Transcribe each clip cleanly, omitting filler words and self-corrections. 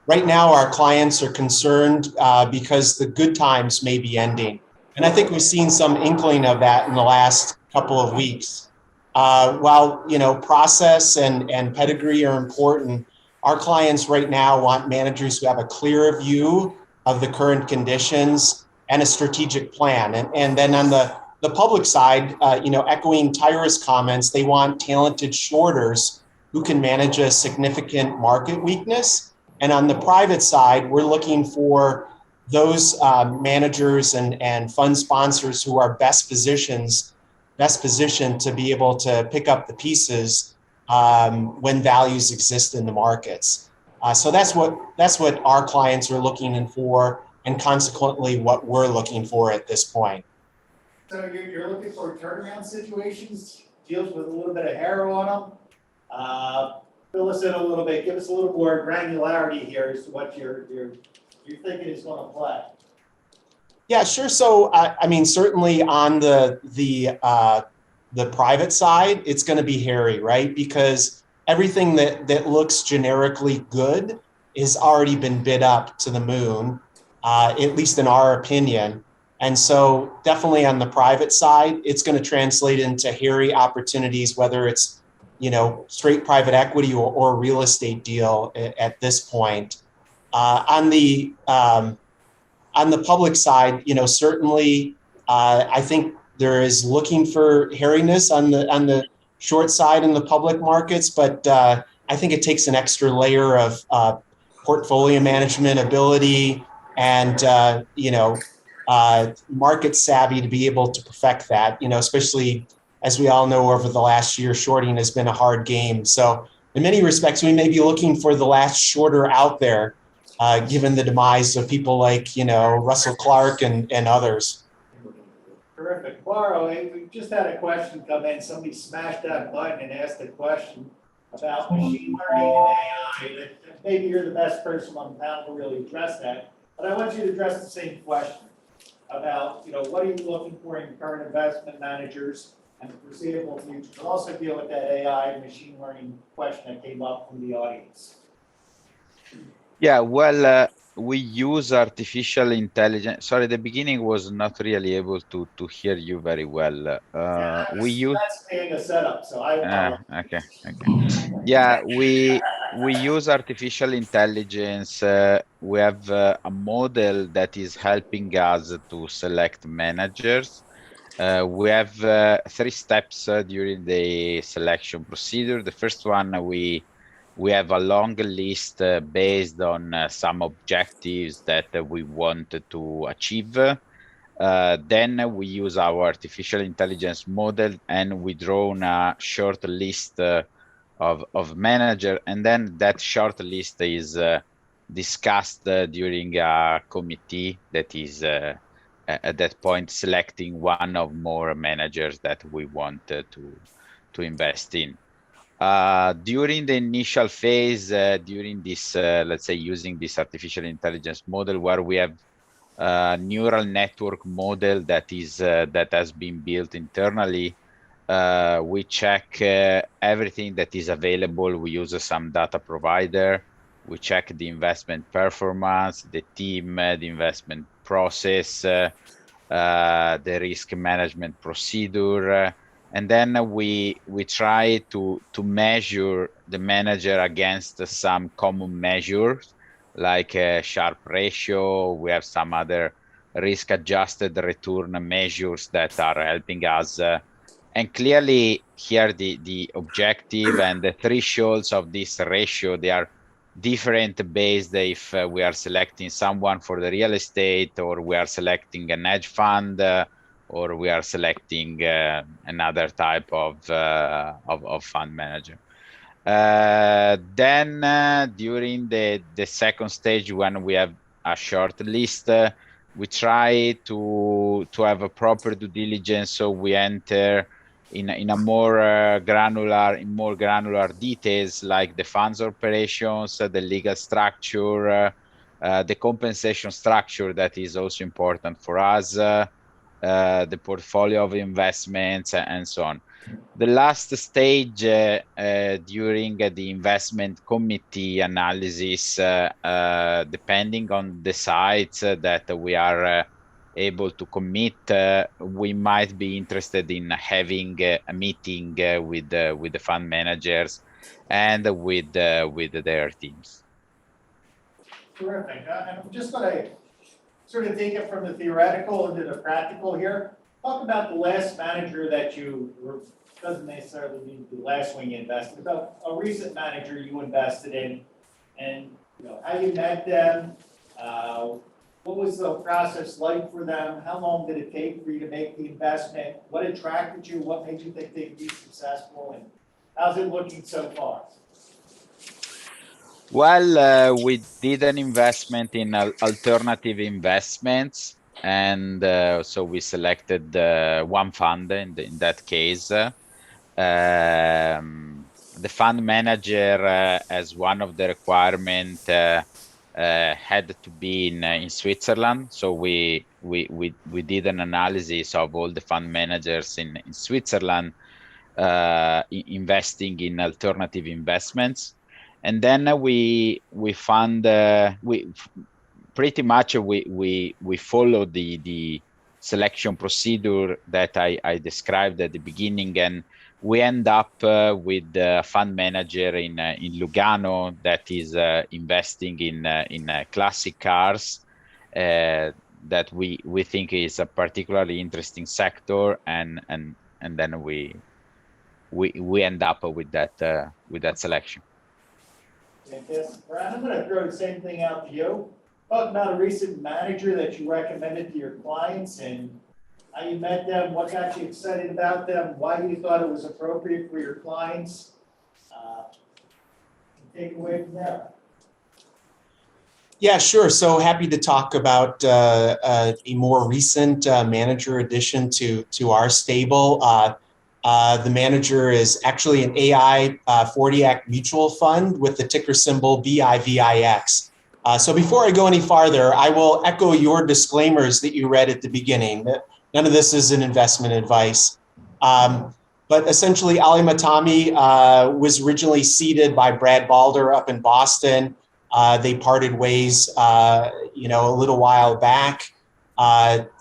right now our clients are concerned because the good times may be ending. And I think we've seen some inkling of that in the last couple of weeks. While, process and pedigree are important, our clients right now want managers who have a clearer view of the current conditions and a strategic plan. And then on the public side, echoing Tyra's comments, they want talented shorters who can manage a significant market weakness. And on the private side, we're looking for those managers and fund sponsors who are best positioned to be able to pick up the pieces when values exist in the markets. So that's what our clients are looking for, and consequently what we're looking for at this point. So you're looking for turnaround situations, deals with a little bit of hair on them. Fill us in a little bit. Give us a little more granularity here as to what you're thinking is going to play. Yeah, sure. So, certainly on the private side, it's going to be hairy, right? Because everything that looks generically good has already been bid up to the moon, at least in our opinion. And so definitely on the private side, it's going to translate into hairy opportunities, whether it's, straight private equity or real estate deal at this point. On the public side, certainly I think there is looking for hairiness on the short side in the public markets, but I think it takes an extra layer of portfolio management ability and market savvy to be able to perfect that. Especially as we all know, over the last year, shorting has been a hard game. So in many respects, we may be looking for the last shorter out there, given the demise of people like, Russell Clark and others. Terrific. Mauro, we just had a question come in. Somebody smashed that button and asked a question about machine learning and AI. Maybe you're the best person on the panel to really address that. But I want you to address the same question about, what are you looking for in current investment managers and the foreseeable future, but also deal with that AI and machine learning question that came up from the audience. Yeah, well, we use artificial intelligence. Sorry, the beginning was not really able to hear you very well. That's being a setup, so I apologize. Okay. Yeah, we use artificial intelligence. We have a model that is helping us to select managers. We have 3 steps during the selection procedure. The first one, we have a long list based on some objectives that we want to achieve. Then we use our artificial intelligence model and we draw a short list of manager, and then that short list is discussed during a committee that is at that point selecting one of more managers that we want to invest in. During the initial phase, during this, let's say, using this artificial intelligence model, where we have a neural network model that has been built internally, we check everything that is available. We use some data provider. We check the investment performance, the team, the investment process, the risk management procedure, and then we try to measure the manager against some common measures like a Sharpe ratio. We have some other risk-adjusted return measures that are helping us. And clearly here the objective and the thresholds of this ratio, they are different based if we are selecting someone for the real estate, or we are selecting an hedge fund, or we are selecting another type of fund manager. Then during the second stage, when we have a short list, we try to have a proper due diligence, so we enter in a more granular details, like the funds operations, the legal structure, the compensation structure that is also important for us, the portfolio of investments, and so on. the last stage during the investment committee analysis, depending on the sites that we are able to commit, we might be interested in having a meeting with the fund managers and with their teams. Terrific. And I'm just going to sort of take it from the theoretical into the practical here. Talk about the last manager that you were, doesn't necessarily mean the last one you invested, but a recent manager you invested in, and how you met them. What was the process like for them? How long did it take for you to make the investment? What attracted you? What made you think they'd be successful? And how's it looking so far? Well, we did an investment in alternative investments, and so we selected one fund in that case. The fund manager, as one of the requirement, had to be in Switzerland. So we did an analysis of all the fund managers in Switzerland investing in alternative investments. And then we found we pretty much we followed the selection procedure that I described at the beginning, and we end up with a fund manager in Lugano that is investing in classic cars that we think is a particularly interesting sector, and then we end up with that selection. Fantastic. Brad, I'm going to throw the same thing out to you. Talk about a recent manager that you recommended to your clients and how you met them, what got you excited about them, why you thought it was appropriate for your clients. Take away from there. Yeah, sure. So happy to talk about a more recent manager addition to our stable. The manager is actually an AI 40 Act mutual fund with the ticker symbol BIVIX. So before I go any farther, I will echo your disclaimers that you read at the beginning. None of this is an investment advice. But essentially, Ali Matami was originally seeded by Brad Balder up in Boston. They parted ways, a little while back.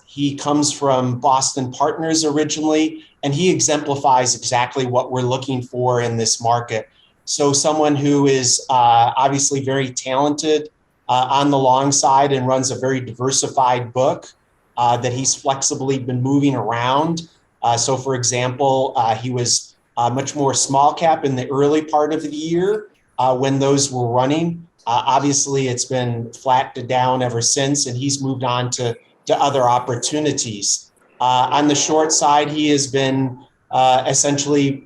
He comes from Boston Partners originally, and he exemplifies exactly what we're looking for in this market. So someone who is obviously very talented on the long side and runs a very diversified book that he's flexibly been moving around. So for example, he was much more small cap in the early part of the year when those were running. Obviously, it's been flat to down ever since, and he's moved on to other opportunities. On the short side, he has been essentially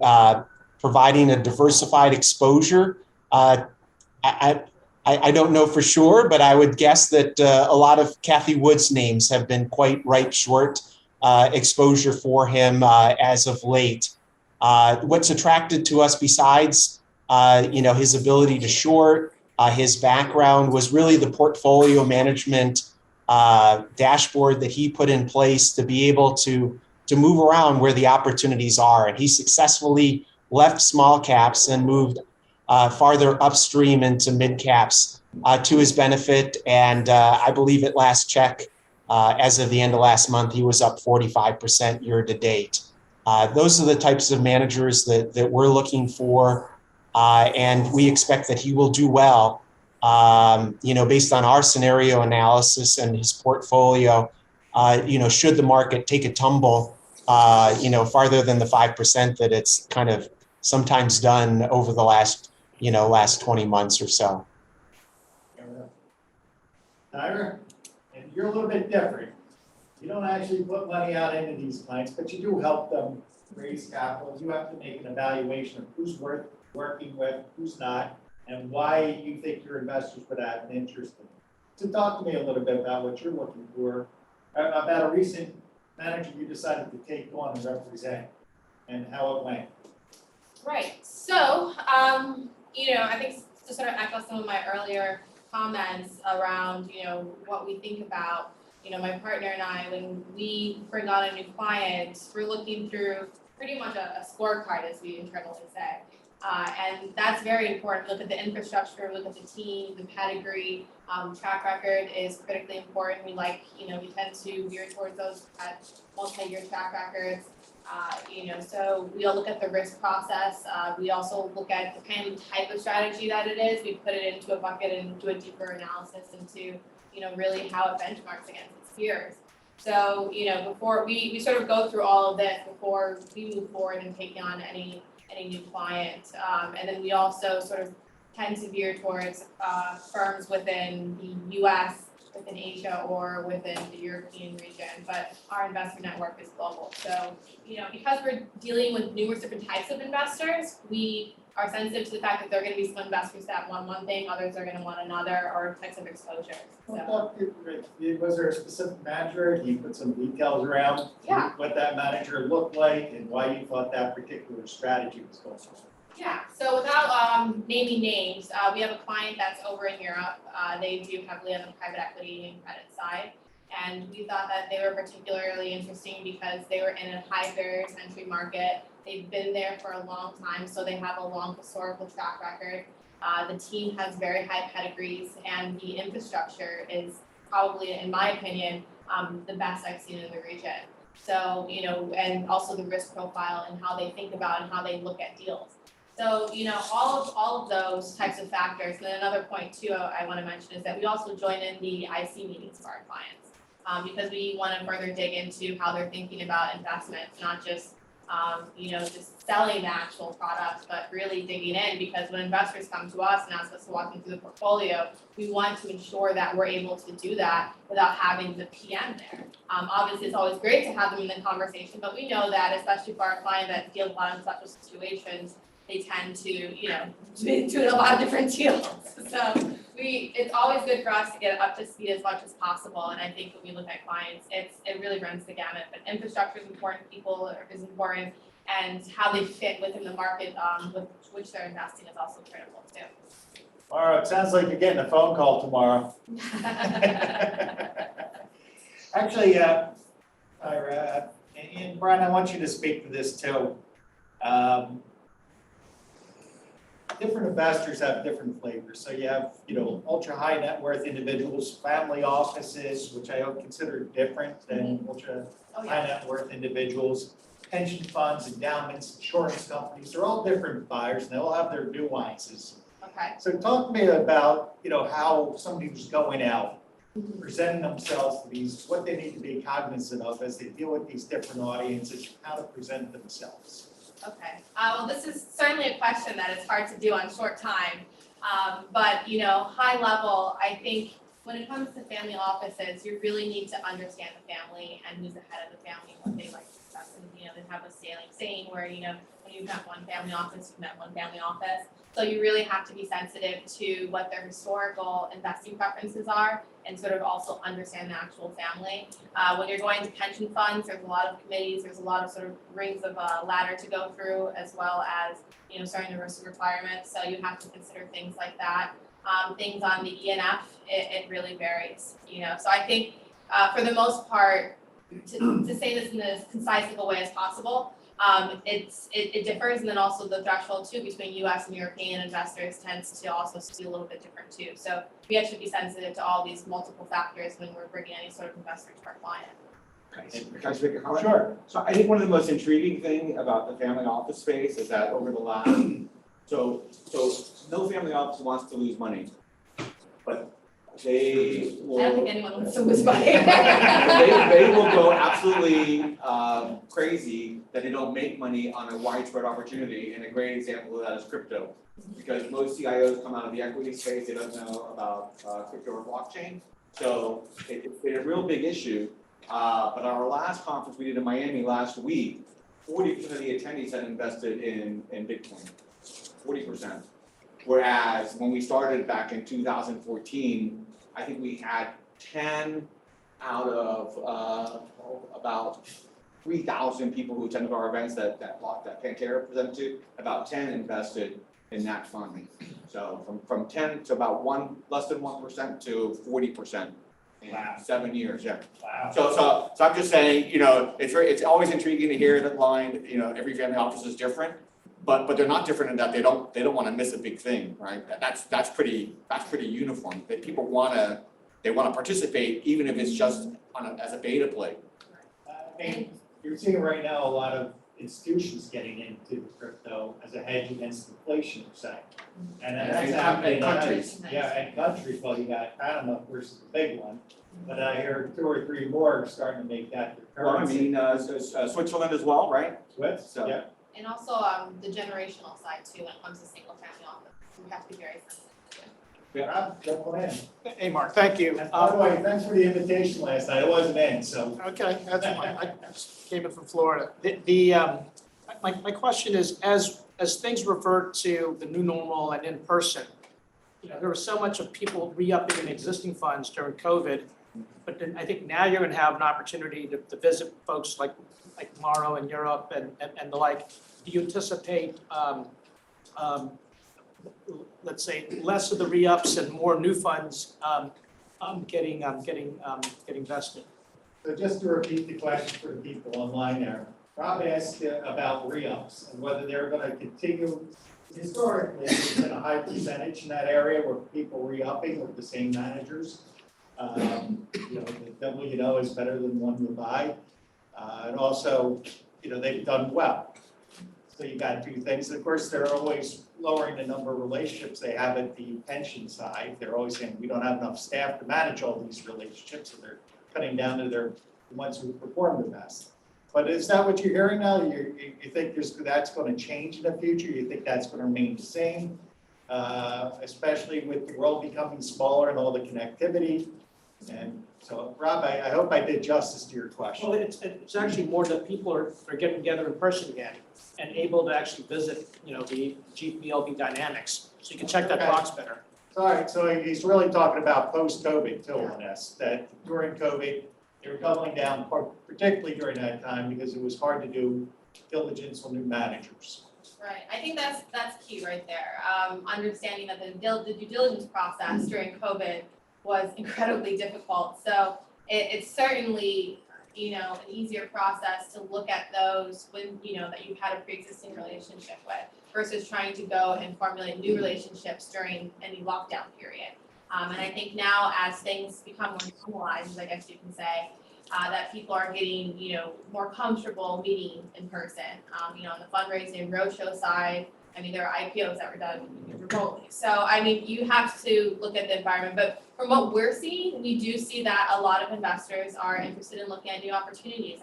providing a diversified exposure. I don't know for sure, but I would guess that a lot of Cathie Wood's names have been quite right short exposure for him as of late. What's attracted to us besides his ability to short, his background was really the portfolio management dashboard that he put in place to be able to move around where the opportunities are. And he successfully left small caps and moved farther upstream into mid caps to his benefit. And I believe at last check, as of the end of last month, he was up 45% year to date. Those are the types of managers that we're looking for. And we expect that he will do well, based on our scenario analysis and his portfolio. Should the market take a tumble, farther than the 5% that it's kind of sometimes done over the last 20 months or so. Tyra, and you're a little bit different. You don't actually put money out into these clients, but you do help them raise capital. You have to make an evaluation of who's worth working with, who's not, and why you think your investors would have an interest in it. So talk to me a little bit about what you're looking for, about a recent manager you decided to take on and represent, and how it went. Right. So, I think to sort of echo some of my earlier comments around, what we think about, my partner and I, when we bring on a new client, we're looking through pretty much a scorecard, as we internally say. And that's very important. Look at the infrastructure, look at the team, the pedigree, track record is critically important. We we tend to veer towards those at multi-year track records. So we'll look at the risk process. We also look at the kind of type of strategy that it is. We put it into a bucket and do a deeper analysis into, really how it benchmarks against its peers. So, before we sort of go through all of this before we move forward and taking on any new client. And then we also sort of tend to veer towards firms within the US, within Asia, or within the European region, but our investor network is global. So, because we're dealing with numerous different types of investors, we are sensitive to the fact that there are going to be some investors that want one thing, others are going to want another, or types of exposures. So. Was there a specific manager? Can you put some details around what that manager looked like and why you thought that particular strategy was going on? Yeah, so without naming names, we have a client that's over in Europe. They do heavily on the private equity and credit side. And we thought that they were particularly interesting because they were in a high barrier to entry market. They've been there for a long time, so they have a long historical track record. The team has very high pedigrees, and the infrastructure is probably, in my opinion, the best I've seen in the region. So, and also the risk profile and how they think about and how they look at deals. So, all of those types of factors. And then another point too I want to mention is that we also join in the IC meetings for our clients because we want to further dig into how they're thinking about investments, not just just selling the actual products, but really digging in, because when investors come to us and ask us to walk them through the portfolio, we want to ensure that we're able to do that without having the PM there. Obviously, it's always great to have them in the conversation, but we know that, especially for our client that deals a lot in special situations, they tend to, do a lot of different deals. So it's always good for us to get up to speed as much as possible. And I think when we look at clients, it really runs the gamut. But infrastructure is important, people is important, and how they fit within the market with which they're investing is also critical too. Mauro, it sounds like you're getting a phone call tomorrow. Actually, Tyra, and Brian, I want you to speak to this too. Different investors have different flavors. So you have, ultra high net worth individuals, family offices, which I would consider different than ultra high net worth individuals, pension funds, endowments, insurance companies. They're all different buyers and they all have their nuances. Okay. So talk to me about, how somebody who's going out, presenting themselves to these, what they need to be cognizant of as they deal with these different audiences, how to present themselves. Okay, well, this is certainly a question that is hard to do on short time. But, high level, I think when it comes to family offices, you really need to understand the family and who's the head of the family, what they like to discuss. And, they have a saying where, when you've got one family office, you've met one family office. So you really have to be sensitive to what their historical investing preferences are and sort of also understand the actual family. When you're going to pension funds, there's a lot of committees, there's a lot of sort of rings of a ladder to go through, as well as, starting the risk requirements. So you have to consider things like that. Things on the ENF, it really varies, So I think for the most part, to say this in as concise of a way as possible, it differs, and then also the threshold too between U.S. and European investors tends to also be a little bit different too. So we have to be sensitive to all these multiple factors when we're bringing any sort of investor to our client. Can I speak a comment? Sure. So I think one of the most intriguing thing about the family office space is that over the last, so no family office wants to lose money, but they will. I don't think anyone wants to lose money. they will go absolutely crazy that they don't make money on a widespread opportunity, and a great example of that is crypto. Because most CIOs come out of the equity space, they don't know about crypto or blockchain. So it's been a real big issue. But our last conference we did in Miami last week, 40% of the attendees had invested in Bitcoin, 40%. Whereas when we started back in 2014, I think we had 10 out of about 3,000 people who attended our events that Pantera presented to, about 10 invested in that fund. So from 10 to about less than 1% to 40% in Wow. 7 years, yeah. Wow. So I'm just saying, it's always intriguing to hear that line, every family office is different, but they're not different in that they don't want to miss a big thing, right? That's pretty uniform, that people they want to participate, even if it's just as a beta play. I mean, you're seeing right now a lot of institutions getting into crypto as a hedge against inflation, you're saying. And that's happening. And countries. Yeah, and countries, well, you got Panama, of course, is the big one, but I hear 2 or 3 more are starting to make that their Well, I currency. mean, Switzerland as well, right? Swiss, So- yeah. And also, the generational side too, when it comes to single family office, we have to be very sensitive. Rob, jump on in. Hey, Mark, thank you. And by the way, thanks for the invitation last night, I wasn't in, so. Okay, that's fine. I just came in from Florida. My question is, as things revert to the new normal and in person, there was so much of people re-upping in existing funds during COVID, but then I think now you're going to have an opportunity to visit folks like Mauro in Europe and the like. Do you anticipate, let's say, less of the re-ups and more new funds getting vested? So just to repeat the question for the people online there, Rob asked about re-ups and whether they're gonna continue. Historically, there's been a high percentage in that area where people re-upping with the same managers. The devil you know is better than one you buy. And also, they've done well. So you got 2 things. Of course, they're always lowering the number of relationships they have at the pension side. They're always saying, we don't have enough staff to manage all these relationships, so they're cutting down to the ones who perform the best. But is that what you're hearing now? You think that's going to change in the future? You think that's going to remain the same, especially with the world becoming smaller and all the connectivity? And so, Rob, I hope I did justice to your question. Well, it's actually more that people are getting together in person again and able to actually visit, the GPLB dynamics, so you can check that box better. All right, so he's really talking about post-COVID too on this, that during COVID, they were doubling down, particularly during that time, because it was hard to do diligence on new managers. Right, I think that's key right there. Understanding that the due diligence process during COVID was incredibly difficult. So it's certainly, an easier process to look at those when, that you've had a pre-existing relationship with versus trying to go and formulate new relationships during any lockdown period. And I think now as things become more normalized, I guess you can say, that people are getting, more comfortable meeting in person. On the fundraising roadshow side, there are IPOs that were done remotely. So, you have to look at the environment, but from what we're seeing, we do see that a lot of investors are interested in looking at new opportunities.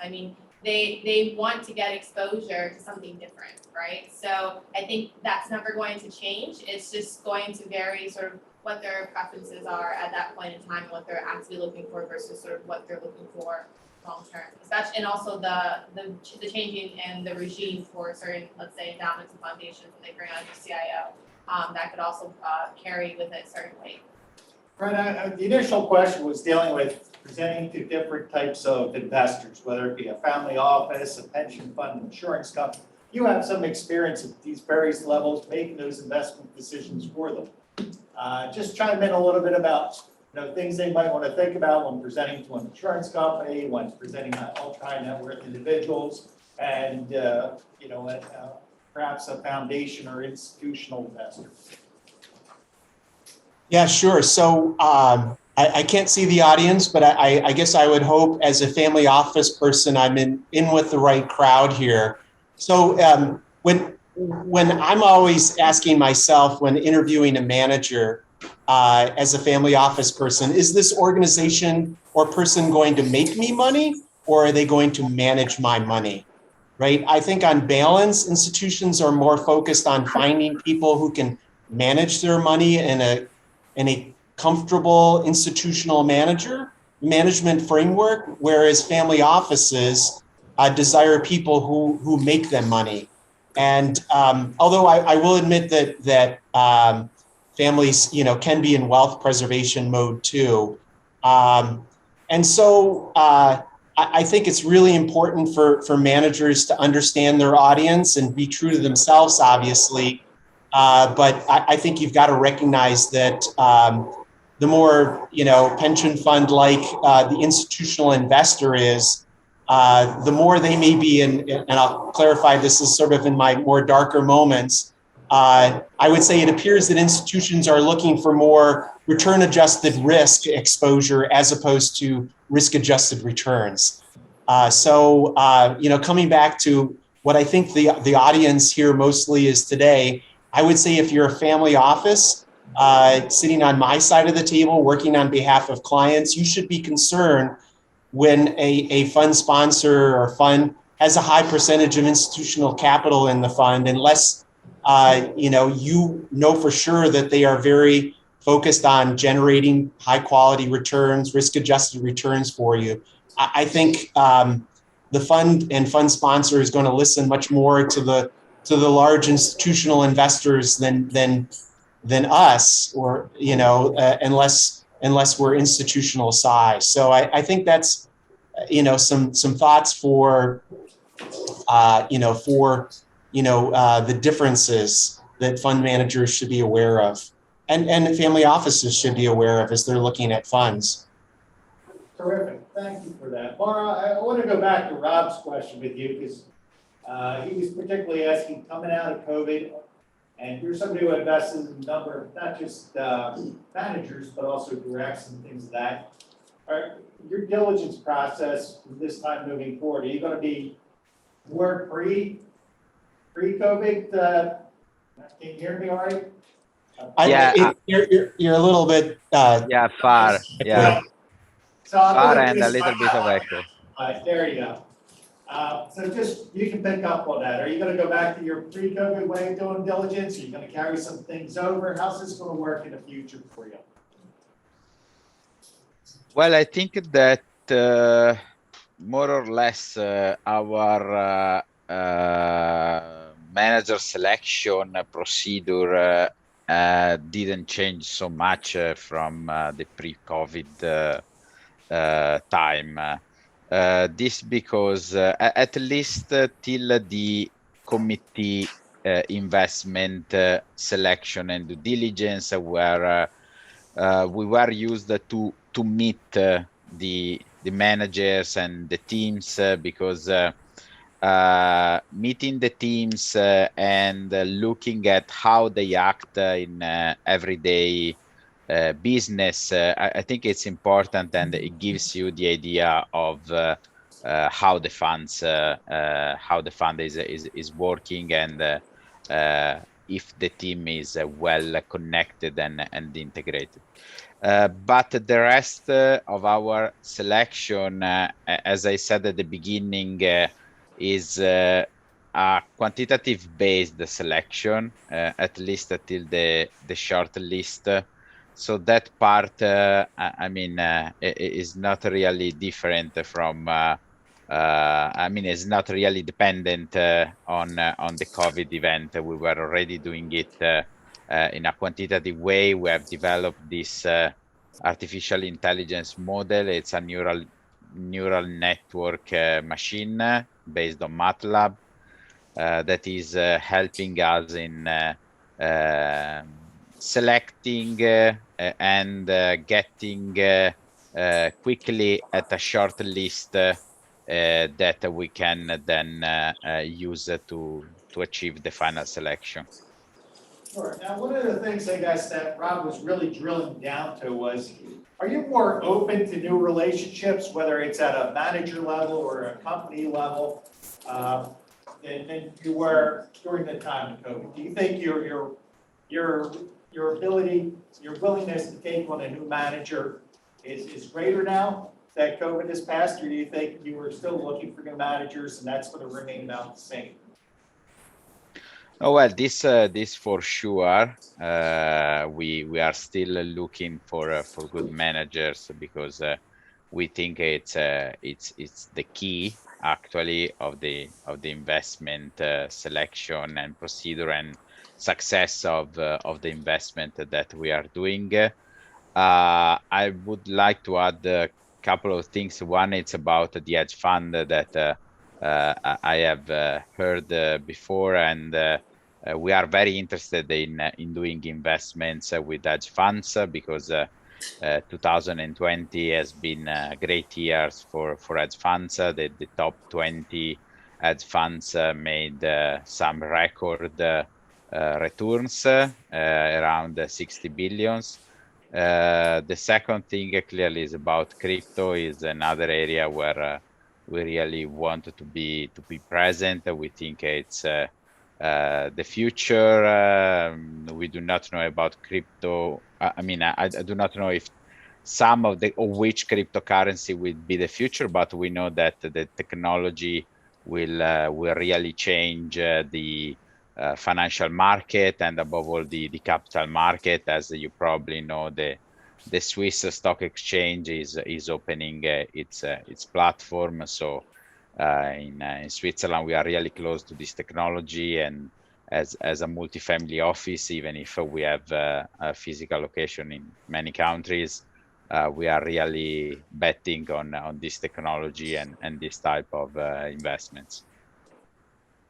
They want to get exposure to something different, right? So I think that's never going to change. It's just going to vary sort of what their preferences are at that point in time, what they're actually looking for versus sort of what they're looking for long term. Especially, and also the changing in the regime for certain, let's say, endowments and foundations when they bring on a CIO. That could also carry with it certain weight. Right, the initial question was dealing with presenting to different types of investors, whether it be a family office, a pension fund, insurance company. You have some experience at these various levels making those investment decisions for them. Just chime in a little bit about things they might want to think about when presenting to an insurance company, when presenting to ultra high net worth individuals, and perhaps a foundation or institutional investor. Yeah, sure. So I can't see the audience, but I guess I would hope as a family office person, I'm in with the right crowd here. So when I'm always asking myself when interviewing a manager as a family office person, is this organization or person going to make me money, or are they going to manage my money? Right? I think on balance, institutions are more focused on finding people who can manage their money in a comfortable institutional management framework, whereas family offices desire people who make them money. And although I will admit that families, can be in wealth preservation mode too. And so I think it's really important for managers to understand their audience and be true to themselves, obviously. But I think you've got to recognize that the more, pension fund like the institutional investor is, the more they may be in, and I'll clarify this is sort of in my more darker moments. I would say it appears that institutions are looking for more return adjusted risk exposure as opposed to risk adjusted returns. So coming back to what I think the audience here mostly is today, I would say if you're a family office sitting on my side of the table working on behalf of clients, you should be concerned when a fund sponsor or fund has a high percentage of institutional capital in the fund, unless you know for sure that they are very focused on generating high quality returns, risk adjusted returns for you. I think the fund and fund sponsor is going to listen much more to the large institutional investors than us, or unless we're institutional size. So I think that's some thoughts for the differences that fund managers should be aware of, and family offices should be aware of as they're looking at funds. Terrific, thank you for that. Mauro, I want to go back to Rob's question with you, because he was particularly asking, coming out of COVID, and you're somebody who invested in a number of not just managers, but also directs and things of that. Your diligence process from this time moving forward, are you going to be more pre-COVID? Can you hear me all right? You're a little bit far. Yeah. So far and a little bit of echo. There you go. So just, you can pick up on that. Are you going to go back to your pre-COVID way of doing diligence? Are you going to carry some things over? How's this going to work in the future for you? Well, I think that more or less our manager selection procedure didn't change so much from the pre-COVID time. This because at least till the committee investment selection and due diligence, where we were used to meet the managers and the teams, because meeting the teams and looking at how they act in everyday business, I think it's important, and it gives you the idea of how the fund is working, and if the team is well connected and integrated. But the rest of our selection, as I said at the beginning, is a quantitative based selection, at least until the short list. So that part, is not really different from. It's not really dependent on the COVID event. We were already doing it in a quantitative way. We have developed this artificial intelligence model. It's a neural network machine based on MATLAB that is helping us in selecting and getting quickly at a short list that we can then use to achieve the final selection. Sure. Now, one of the things I guess that Rob was really drilling down to was, are you more open to new relationships, whether it's at a manager level or a company level, than you were during the time of COVID? Do you think your ability, your willingness to take on a new manager is greater now that COVID has passed, or do you think you were still looking for new managers and that's going to remain about the same? Oh, well, this for sure. We are still looking for good managers, because we think it's the key actually of the investment selection and procedure and success of the investment that we are doing. I would like to add a couple of things. One, it's about the hedge fund that I have heard before, and we are very interested in doing investments with hedge funds, because 2020 has been great years for hedge funds. The top 20 hedge funds made some record returns, around 60 billions. The second thing clearly is about crypto, is another area where we really want to be present. We think it's the future. We do not know about crypto. I mean, I do not know if some of which cryptocurrency will be the future, but we know that the technology will really change the financial market, and above all the capital market. As you probably know, the Swiss stock exchange is opening its platform. So in Switzerland, we are really close to this technology, and as a multifamily office, even if we have a physical location in many countries, we are really betting on this technology and this type of investments.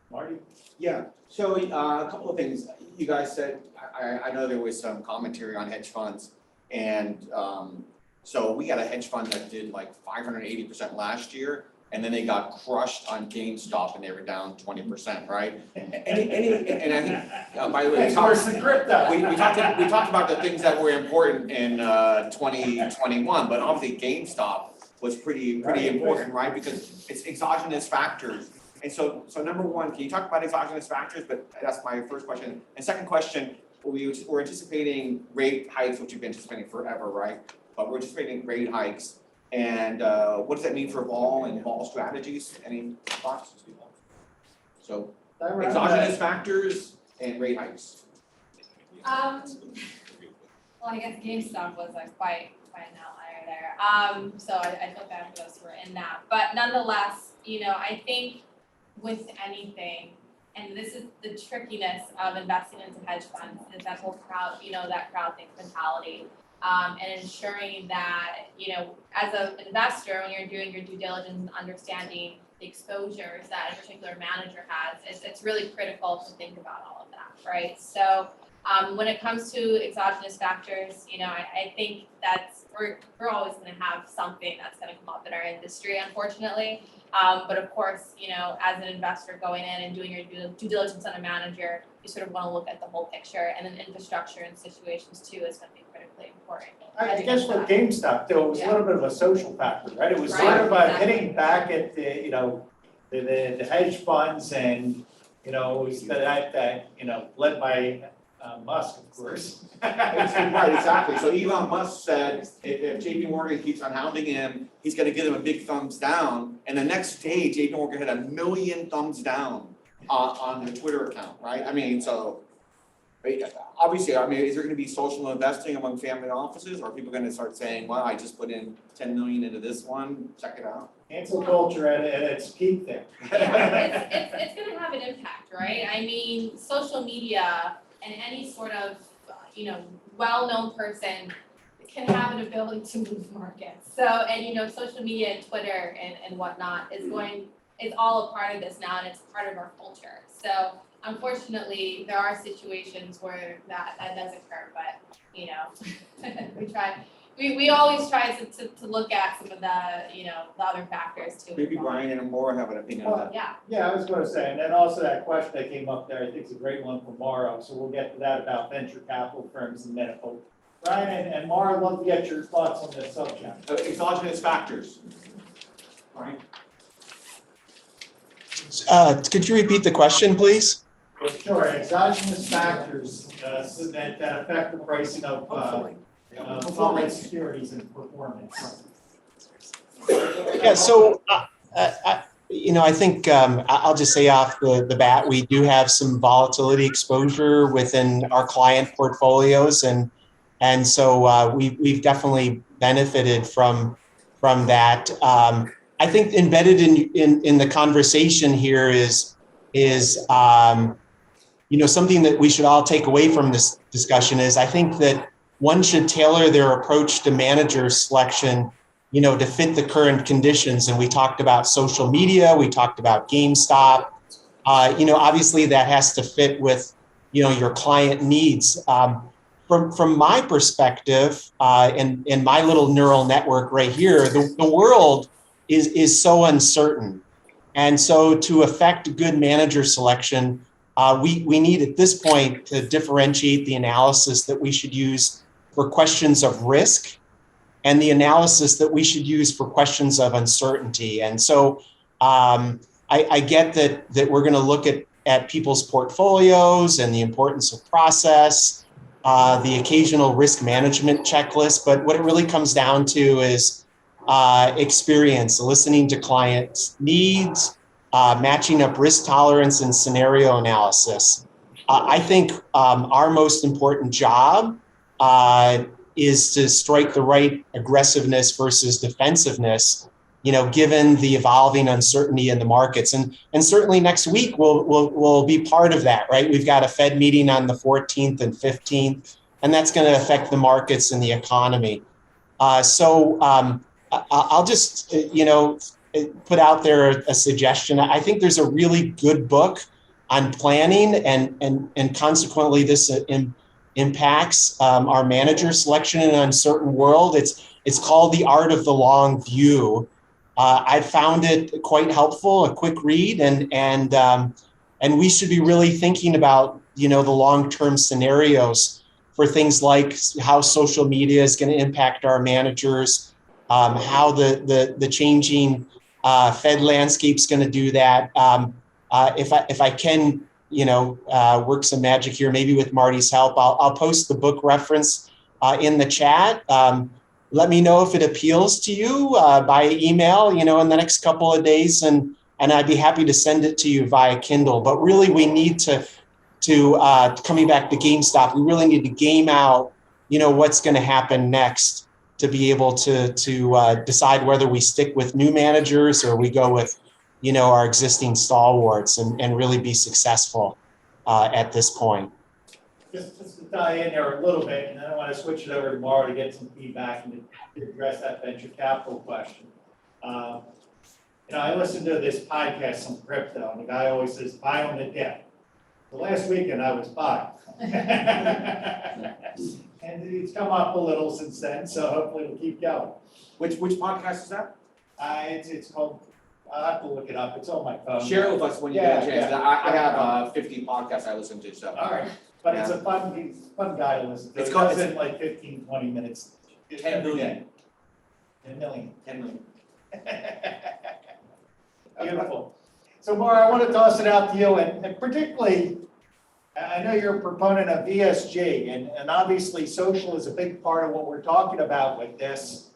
Marty? Yeah, so a couple of things. You guys said, I know there was some commentary on hedge funds, and so we had a hedge fund that did like 580% last year, and then they got crushed on GameStop and they were down 20%, right? And I think, by the way, we talked about the things that were important in 2021, but obviously GameStop was pretty important, right? Because it's exogenous factors. And so number one, can you talk about exogenous factors? But that's my first question. And second question, we're anticipating rate hikes, which we've been anticipating forever, right? But we're anticipating rate hikes. And what does that mean for vol and vol strategies? Any thoughts? So exogenous factors and rate hikes. Well, I guess GameStop was like quite an outlier there. So I feel bad for those who were in that. But nonetheless, I think with anything, and this is the trickiness of investing into hedge funds, is that whole crowd, that crowd-think mentality. And ensuring that, as an investor, when you're doing your due diligence and understanding the exposures that a particular manager has, it's really critical to think about all of that, right? So when it comes to exogenous factors, I think we're always going to have something that's going to come up in our industry, unfortunately. But of course, as an investor going in and doing your due diligence on a manager, you sort of want to look at the whole picture, and then infrastructure and situations too is going to be critically important. I guess with GameStop, though, it was a little bit of a social factor, right? It was Right, sort of exactly. hitting back at the hedge funds, and it was that led by Musk, of course. Right, exactly. So Elon Musk said if JP Morgan keeps on hounding him, he's going to give him a big thumbs down. And the next day, JP Morgan had 1 million thumbs down on the Twitter account, right? I mean, so obviously, is there going to be social investing among family offices? Or are people going to start saying, well, I just put in 10 million into this one, check it out? Cancel culture at its peak there. Yeah, it's going to have an impact, right? I mean, social media and any sort of, well-known person can have an ability to move markets. So, and social media and Twitter and whatnot is all a part of this now, and it's part of our culture. So, unfortunately, there are situations where that does occur, but, we always try to look at some of the other factors too. Maybe Brian and Mauro have an opinion on that. Yeah. Yeah, I was going to say, and then also that question that came up there, I think is a great one from Mauro. So we'll get to that about venture capital firms in a minute. But Brian and Mauro, I'd love to get your thoughts on this subject. Exogenous factors. Brian? Could you repeat the question, please? Sure, exogenous factors that affect the pricing of public securities and performance. Yeah, so I think I'll just say off the bat, we do have some volatility exposure within our client portfolios, and so we've definitely benefited from that. I think embedded in the conversation here is something that we should all take away from this discussion is I think that one should tailor their approach to manager selection, to fit the current conditions. And we talked about social media, we talked about GameStop. Obviously that has to fit with, your client needs. from my perspective, and my little neural network right here, the world is so uncertain. And so to affect good manager selection, we need at this point to differentiate the analysis that we should use for questions of risk and the analysis that we should use for questions of uncertainty. And so I get that we're going to look at people's portfolios and the importance of process, the occasional risk management checklist, but what it really comes down to is experience, listening to clients' needs, matching up risk tolerance and scenario analysis. I think our most important job is to strike the right aggressiveness versus defensiveness, given the evolving uncertainty in the markets. And certainly next week we'll be part of that, right? We've got a Fed meeting on the 14th and 15th, and that's going to affect the markets and the economy. So I'll just, put out there a suggestion. I think there's a really good book on planning, and consequently this impacts our manager selection in an uncertain world. It's called The Art of the Long View. I found it quite helpful, a quick read, and we should be really thinking about the long-term scenarios for things like how social media is going to impact our managers, how the changing Fed landscape is going to do that. If I can, work some magic here, maybe with Marty's help, I'll post the book reference in the chat. Let me know if it appeals to you by email, in the next couple of days, and I'd be happy to send it to you via Kindle. But really, we need to coming back to GameStop, we really need to game out, what's going to happen next to be able to decide whether we stick with new managers or we go with, our existing stalwarts and really be successful at this point. Just to tie in there a little bit, and then I want to switch it over to Mauro to get some feedback and to address that venture capital question. I listened to this podcast on crypto, and the guy always says, buy on the dip. The last weekend I was buying. And it's come up a little since then, so hopefully it'll keep going. Which podcast is that? It's called, I'll have to look it up, it's on my phone. Share it with us when you get a chance. I have 50 podcasts I listen to, so. All right, but it's a fun guy to listen to. It's It called- comes in like 15, 20 minutes. 10 million. 10 million. 10 million. Beautiful. So Mauro, I want to toss it out to you, and particularly, I know you're a proponent of ESG, and obviously social is a big part of what we're talking about with this,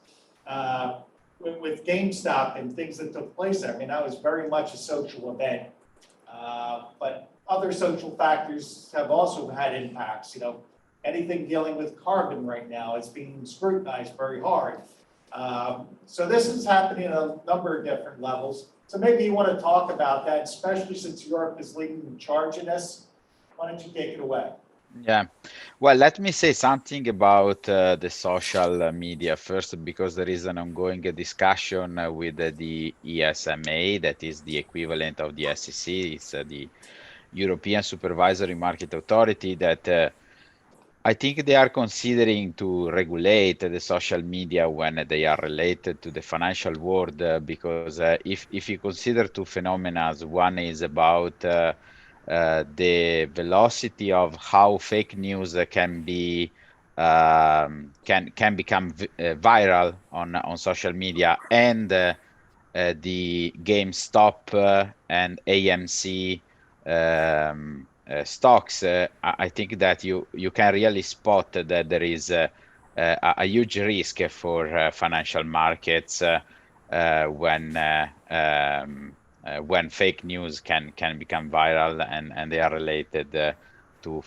with GameStop and things that took place there. I mean, that was very much a social event, but other social factors have also had impacts. Anything dealing with carbon right now is being scrutinized very hard. So this is happening at a number of different levels. So maybe you want to talk about that, especially since Europe is leading the charge in this. Why don't you take it away? Yeah, well, let me say something about the social media first, because there is an ongoing discussion with the ESMA, that is the equivalent of the SEC. It's the European Supervisory Market Authority that I think they are considering to regulate the social media when they are related to the financial world, because if you consider two phenomena, one is about the velocity of how fake news can be can become viral on social media, and the GameStop and AMC stocks. I think that you can really spot that there is a huge risk for financial markets when fake news can become viral and they are related to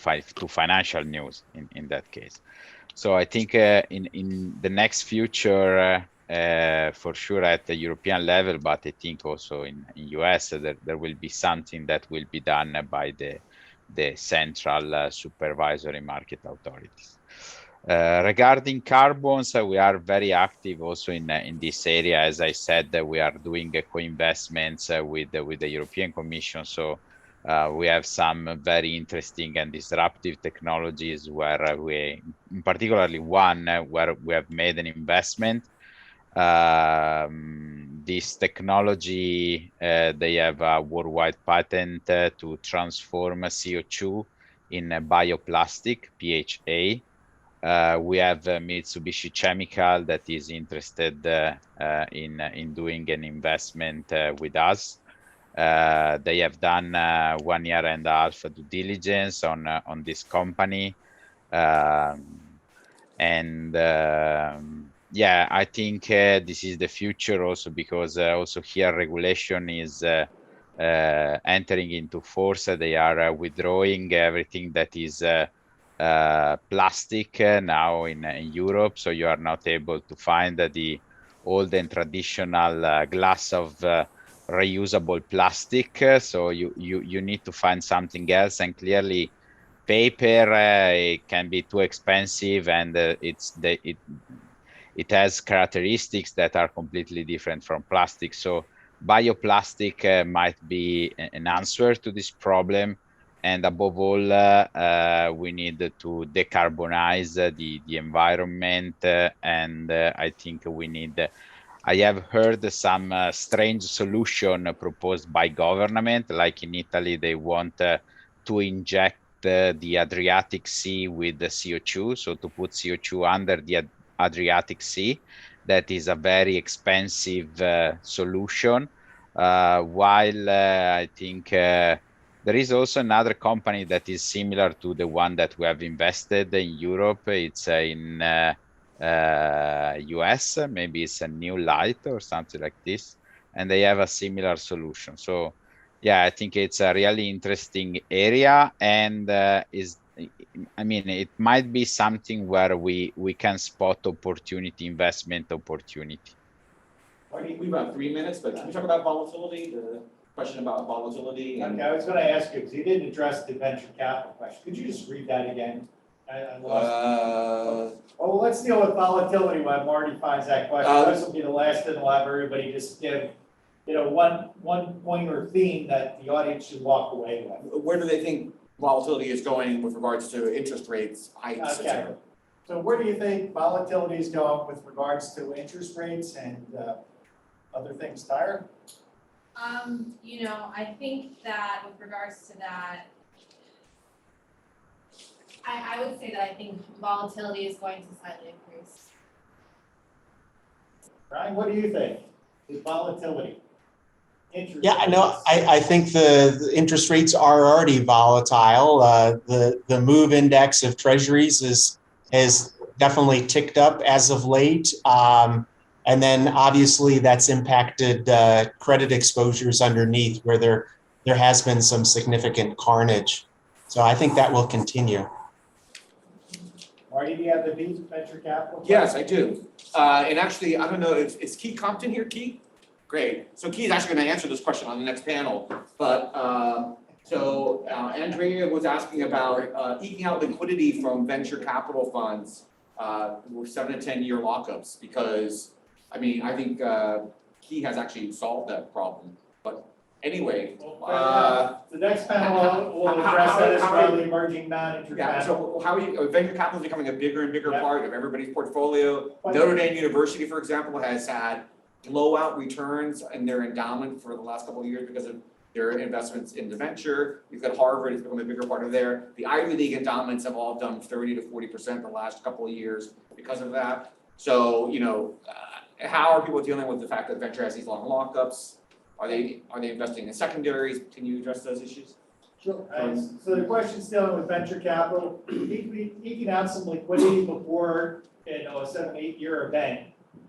financial news in that case. So I think in the next future, for sure at the European level, but I think also in US, there will be something that will be done by the central supervisory market authorities. Regarding carbons, we are very active also in this area. As I said, we are doing co-investments with the European Commission. So We have some very interesting and disruptive technologies where we, particularly one where we have made an investment. This technology, they have a worldwide patent to transform CO2 in a bioplastic, PHA. We have Mitsubishi Chemical that is interested in doing an investment with us. They have done 1 year and a half due diligence on this company. Yeah, I think this is the future also because also here regulation is entering into force. They are withdrawing everything that is plastic now in Europe, so you are not able to find the old and traditional glass of reusable plastic. So you need to find something else, and clearly paper it can be too expensive, and it has characteristics that are completely different from plastic. So bioplastic might be an answer to this problem. And above all, we need to decarbonize the environment. And I think we need, I have heard some strange solution proposed by government, like in Italy, they want to inject the Adriatic Sea with the CO2, so to put CO2 under the Adriatic Sea. That is a very expensive solution. While I think there is also another company that is similar to the one that we have invested in Europe. It's in US, maybe it's a New Light or something like this, and they have a similar solution. So yeah, I think it's a really interesting area, and I mean, it might be something where we can spot opportunity, investment opportunity. We've got 3 minutes, but can we talk about volatility? The question about volatility. Okay, I was gonna ask you, because you didn't address the venture capital question. Could you just read that again? I lost. Well, let's deal with volatility while Marty finds that question. This will be the last, and we'll have everybody just give, one point or theme that the audience should walk away with. Where do they think volatility is going with regards to interest rates, hikes, et cetera? So where do you think volatility is going with regards to interest rates and other things, Tyra? I think that with regards to that, I would say that I think volatility is going to slightly increase. Brian, what do you think? Is volatility? Yeah, I know. I think the interest rates are already volatile. The MOVE index of treasuries has definitely ticked up as of late. And then obviously that's impacted credit exposures underneath where there has been some significant carnage. So I think that will continue. Marty, do you have the venture capital? Yes, I do. And actually, I don't know, is Key Compton here, Key? Great. So Key's actually going to answer this question on the next panel. But Andrea was asking about eking out liquidity from venture capital funds with 7 to 10 year lockups, because I mean, I think Key has actually solved that problem. But anyway, the next panel will address that as well, the emerging manager. Yeah. So how are you? Venture capital is becoming a bigger and bigger part of everybody's portfolio. Notre Dame University, for example, has had blowout returns in their endowment for the last couple of years because of their investments in the venture. You've got Harvard, it's become a bigger part of there. The Ivy League endowments have all done 30 to 40% the last couple of years because of that. So, how are people dealing with the fact that venture has these long lockups? Are they investing in secondaries? Can you address those issues? Sure. So the question's dealing with venture capital, eking out some liquidity before, a 7-8 year event,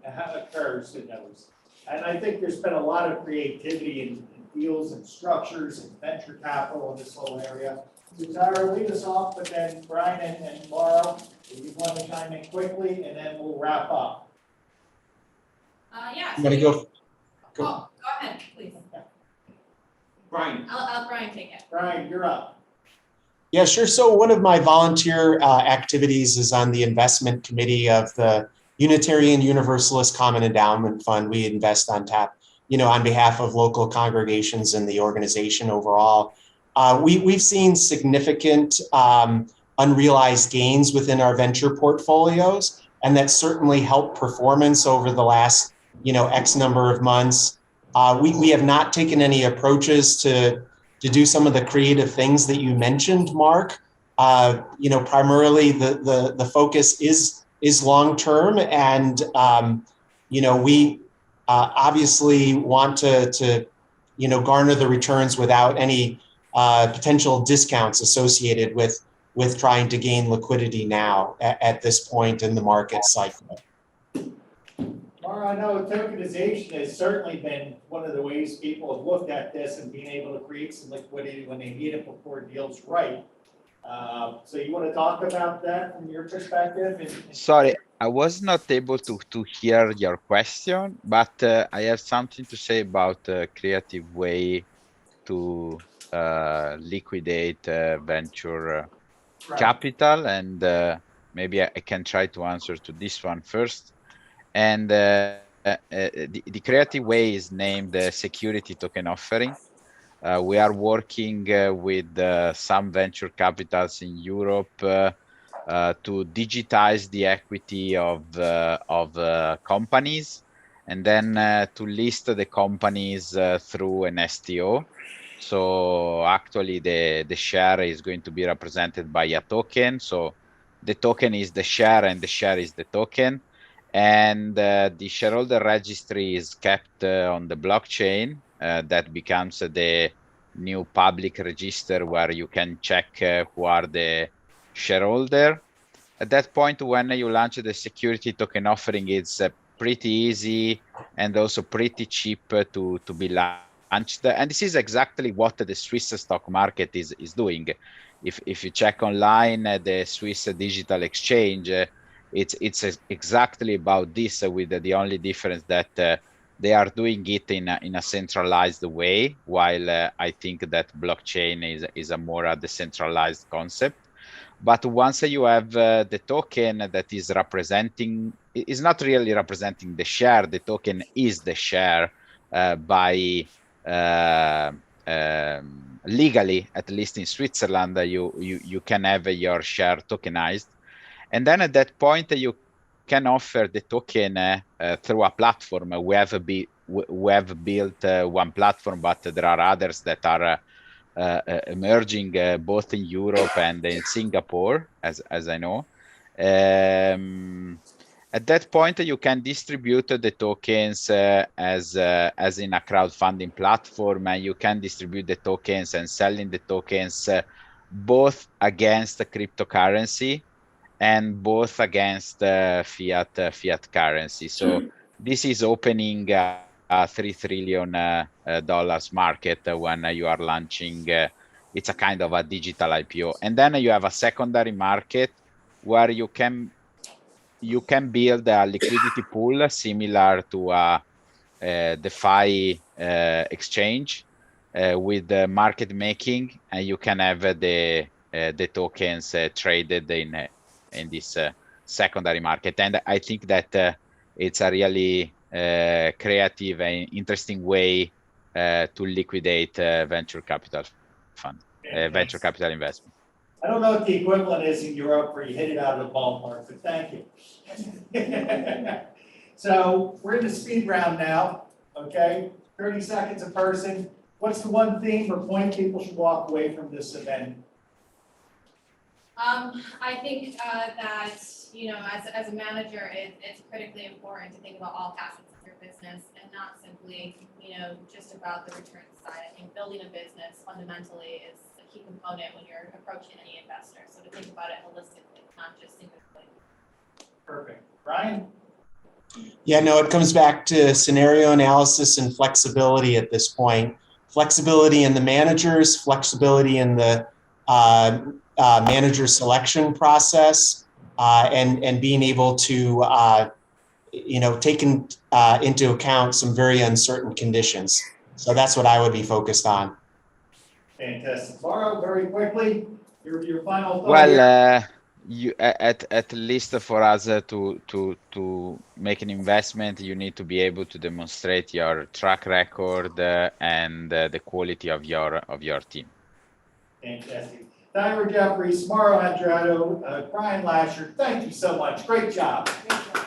and how it occurs in those. And I think there's been a lot of creativity in deals and structures and venture capital in this whole area. So Tyra, lead us off, but then Brian and Mauro, if you want to chime in quickly, and then we'll wrap up. Yeah. I'm gonna go. Go ahead, please. Brian. I'll let Brian take it. Brian, you're up. Yeah, sure. So one of my volunteer activities is on the investment committee of the Unitarian Universalist Common Endowment Fund. We invest on behalf of local congregations and the organization overall. we've seen significant unrealized gains within our venture portfolios, and that certainly helped performance over the last, X number of months. We have not taken any approaches to do some of the creative things that you mentioned, Mark. Primarily the focus is long term, and we obviously want to garner the returns without any potential discounts associated with trying to gain liquidity now at this point in the market cycle. Mauro, I know tokenization has certainly been one of the ways people have looked at this and being able to create some liquidity when they need it before deals right. So you want to talk about that from your perspective? Sorry, I was not able to hear your question, but I have something to say about a creative way to liquidate venture capital, and maybe I can try to answer to this one first. And the creative way is named security token offering. We are working with some venture capitals in Europe to digitize the equity of companies, and then to list the companies through an STO. So actually the share is going to be represented by a token. So the token is the share and the share is the token. And the shareholder registry is kept on the blockchain. That becomes the new public register where you can check who are the shareholder. At that point, when you launch the security token offering, it's pretty easy and also pretty cheap to be launched. And this is exactly what the Swiss stock market is doing. If you check online, the Swiss digital exchange, it's exactly about this, with the only difference that they are doing it in a centralized way, while I think that blockchain is a more decentralized concept. But once you have the token that is not really representing the share, the token is the share by legally, at least in Switzerland, you can have your share tokenized. And then at that point, you can offer the token through a platform. We have built one platform, but there are others that are emerging both in Europe and in Singapore, as I know. At that point, you can distribute the tokens as in a crowdfunding platform, and you can distribute the tokens and selling the tokens both against the cryptocurrency and both against fiat currency. So this is opening a $3 trillion market when you are launching. It's a kind of a digital IPO, and then you have a secondary market where you can build a liquidity pool similar to a DeFi exchange with market making, and you can have the tokens traded in this secondary market. And I think that it's a really creative and interesting way to liquidate venture capital fund, venture capital investment. I don't know what the equivalent is in Europe where you hit it out of the ballpark, but thank you. So we're in the speed round now, okay? 30 seconds a person. What's the one theme or point people should walk away from this event? I think that, as a manager, it's critically important to think about all facets of your business and not simply, just about the return side. I think building a business fundamentally is a key component when you're approaching any investor. So to think about it holistically, not just singularly. Perfect. Ryan? Yeah, no, it comes back to scenario analysis and flexibility at this point. Flexibility in the managers, flexibility in the manager selection process, and being able to take into account some very uncertain conditions. So that's what I would be focused on. Fantastic. Mauro, very quickly, your final thought. Well, you at least for us to make an investment, you need to be able to demonstrate your track record and the quality of your team. Fantastic. Tyra, Jeffries, Mauro, Andriotto, Brian Lasher, thank you so much. Great job. Great job.